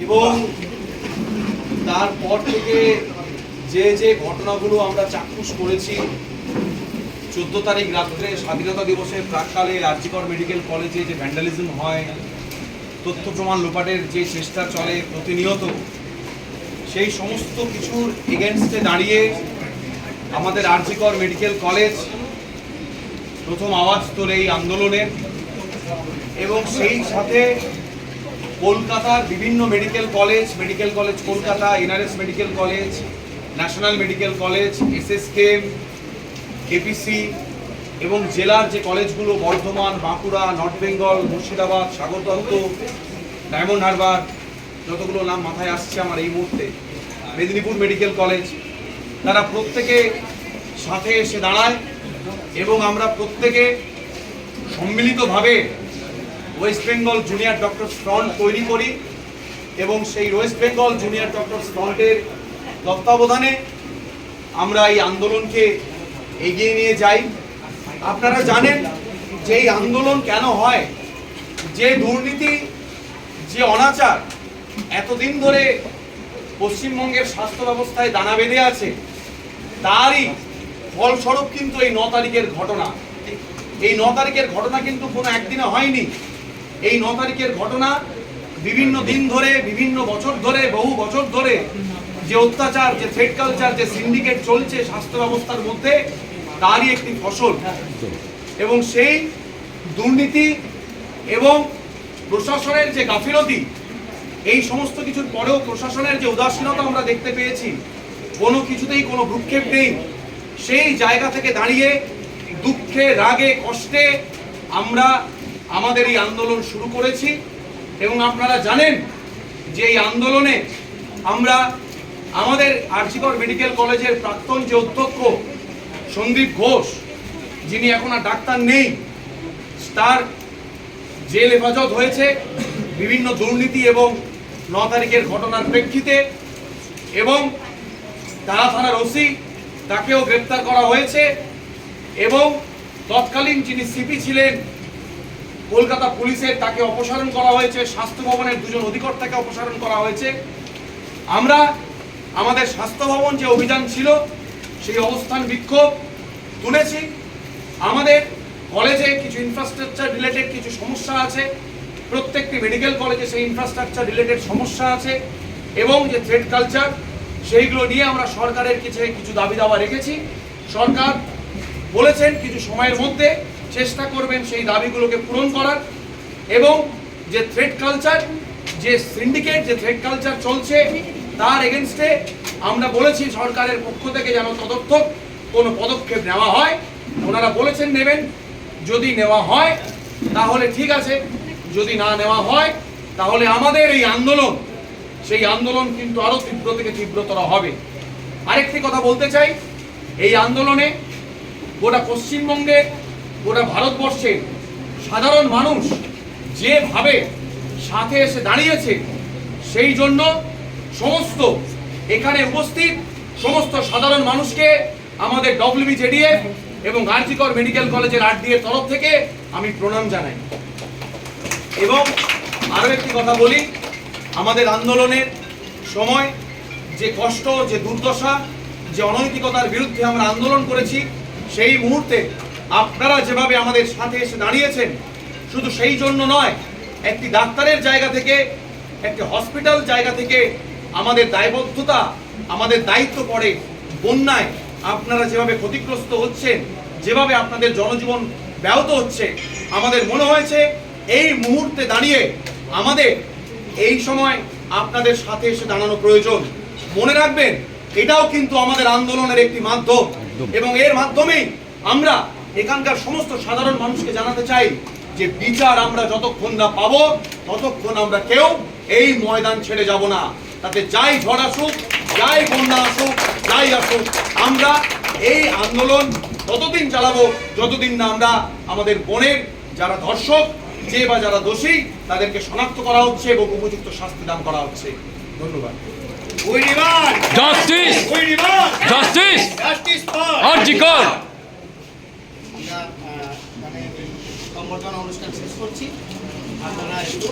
এবং তারপর থেকে যে যে ঘটনাগুলো আমরা চাক্ষুষ করেছি, 14 তারিখ রাত্রে স্বাধীনতা দিবসের প্রাক্কালে আরজিকর মেডিকেল কলেজে যে ভ্যান্ডালিজম হয়, তথ্য প্রমাণ লোপাটের যে চেষ্টা চলে প্রতিনিয়ত, সেই সমস্ত কিছুর এগেনস্টে দাঁড়িয়ে আমাদের আরজিকর মেডিকেল কলেজ প্রথম আওয়াজ তোলে এই আন্দোলনের। এবং সেই সাথে কলকাতার বিভিন্ন medical college Kolkata, NRS medical college, national medical college, SSKM, KPC এবং জেলার যে কলেজগুলো বর্ধমান, বাঁকুড়া, নর্থ বেঙ্গল, মুর্শিদাবাদ, সাগরদত্ত, ডায়মন্ড হারবার, যতগুলো নাম মাথায় আসছে আমার এই মুহূর্তে, মেদিনীপুর মেডিকেল কলেজ, তারা প্রত্যেকে সাথে এসে দাঁড়ায় এবং আমরা প্রত্যেকে সম্মিলিতভাবে West Bengal junior doctors front তৈরি করি এবং সেই ওয়েস্ট বেঙ্গল জুনিয়র ডক্টরস ফ্রন্টের তত্ত্বাবধানে আমরা এই আন্দোলনকে এগিয়ে নিয়ে যাই। আপনারা জানেন যে এই আন্দোলন কেন হয়, যে দুর্নীতি, যে অনাচার এতদিন ধরে পশ্চিমবঙ্গের স্বাস্থ্য ব্যবস্থায় দানা বেঁধে আছে, তারই ফলস্বরূপ কিন্তু এই 9 তারিখের ঘটনা। এই 9 তারিখের ঘটনা কিন্তু কোনো একদিনে হয়নি। এই 9 তারিখের ঘটনা বিভিন্ন দিন ধরে, বিভিন্ন বছর ধরে, বহু বছর ধরে যে অত্যাচার, যে থ্রেড কালচার, যে সিন্ডিকেট চলছে স্বাস্থ্য ব্যবস্থার মধ্যে, তারই একটি ফসল। এবং সেই দুর্নীতি এবং প্রশাসনের যে গাফিলতি, এই সমস্ত কিছুর পরেও প্রশাসনের যে উদাসীনতা আমরা দেখতে পেয়েছি, কোনো কিছুতেই কোনো ভ্রুক্ষেপ নেই। সেই জায়গা থেকে দাঁড়িয়ে দুঃখে, রাগে, কষ্টে আমরা আমাদের এই আন্দোলন শুরু করেছি। এবং আপনারা জানেন যে এই আন্দোলনে আমরা আমাদের আরজিকর মেডিকেল কলেজের প্রাক্তন যে অধ্যক্ষ সন্দীপ ঘোষ, যিনি এখন আর ডাক্তার নেই, তার জেল হেফাজত হয়েছে বিভিন্ন দুর্নীতি এবং 9 তারিখের ঘটনার প্রেক্ষিতে, এবং তারা থানার ওসি, তাকেও গ্রেপ্তার করা হয়েছে। এবং তৎকালীন যিনি সিপি ছিলেন কলকাতা পুলিশের, তাকে অপসারণ করা হয়েছে। স্বাস্থ্য ভবনের 2 জন অধিকর্তাকে অপসারণ করা হয়েছে। আমরা আমাদের স্বাস্থ্য ভবন যে অভিযান ছিল, সেই অবস্থান বিক্ষোভ তুলেছি। আমাদের কলেজে কিছু ইনফ্রাস্ট্রাকচার রিলেটেড কিছু সমস্যা আছে, প্রত্যেকটি মেডিকেল কলেজে সেই ইনফ্রাস্ট্রাকচার রিলেটেড সমস্যা আছে, এবং যে থ্রেড কালচার, সেইগুলো নিয়ে আমরা সরকারের কিছু দাবি দাওয়া রেখেছি। সরকার বলেছেন কিছু সময়ের মধ্যে চেষ্টা করবেন সেই দাবিগুলোকে পূরণ করার। এবং যে থ্রেড কালচার, যে সিন্ডিকেট, যে থ্রেড কালচার চলছে, তার এগেনস্টে আমরা বলেছি সরকারের পক্ষ থেকে যেন তদর্থক কোনো পদক্ষেপ নেওয়া হয়। ওনারা বলেছেন নেবেন, যদি নেওয়া হয় তাহলে ঠিক আছে, যদি না নেওয়া হয় তাহলে আমাদের এই আন্দোলন, সেই আন্দোলন কিন্তু আরো তীব্র থেকে তীব্রতর হবে। আরেকটি কথা বলতে চাই, এই আন্দোলনে গোটা পশ্চিমবঙ্গে, গোটা ভারতবর্ষের সাধারণ মানুষ যেভাবে সাথে এসে দাঁড়িয়েছে, সেই জন্য সমস্ত এখানে উপস্থিত সমস্ত সাধারণ মানুষকে আমাদের WBJDF এবং আরজিকর মেডিকেল কলেজের RD এর তরফ থেকে আমি প্রণাম জানাই। এবং আরো একটি কথা বলি, আমাদের আন্দোলনের সময় যে কষ্ট, যে দুর্দশা, যে অনৈতিকতার বিরুদ্ধে আমরা আন্দোলন করেছি, সেই মুহূর্তে আপনারা যেভাবে আমাদের সাথে এসে দাঁড়িয়েছেন, শুধু সেই জন্য নয়, একটি ডাক্তারের জায়গা থেকে, একটি হসপিটাল জায়গা থেকে আমাদের দায়বদ্ধতা, আমাদের দায়িত্ব পড়ে। বন্যায় আপনারা যেভাবে ক্ষতিগ্রস্ত হচ্ছেন, যেভাবে আপনাদের জনজীবন ব্যাহত হচ্ছে, আমাদের মনে হয়েছে এই মুহূর্তে দাঁড়িয়ে আমাদের এই সময় আপনাদের সাথে এসে দাঁড়ানো প্রয়োজন। মনে রাখবেন, এটাও কিন্তু আমাদের আন্দোলনের একটি মাধ্যম, এবং এর মাধ্যমেই আমরা এখানকার সমস্ত সাধারণ মানুষকে জানাতে চাই যে বিচার আমরা যতক্ষণ না পাবো, ততক্ষণ আমরা কেউ এই ময়দান ছেড়ে যাব না। তাতে যাই ঝড় আসুক, যাই বন্যা আসুক, যাই আসুক, আমরা এই আন্দোলন ততদিন চালাবো যতদিন না আমরা আমাদের বোনের যারা ধর্ষক, যে বা যারা দোষী, তাদেরকে শনাক্ত করা হচ্ছে এবং উপযুক্ত শাস্তি দান করা হচ্ছে। ধন্যবাদ। Justice, justice, RG Kar. মানে সংবর্ধনা অনুষ্ঠান শেষ করছি। আপনারা একটু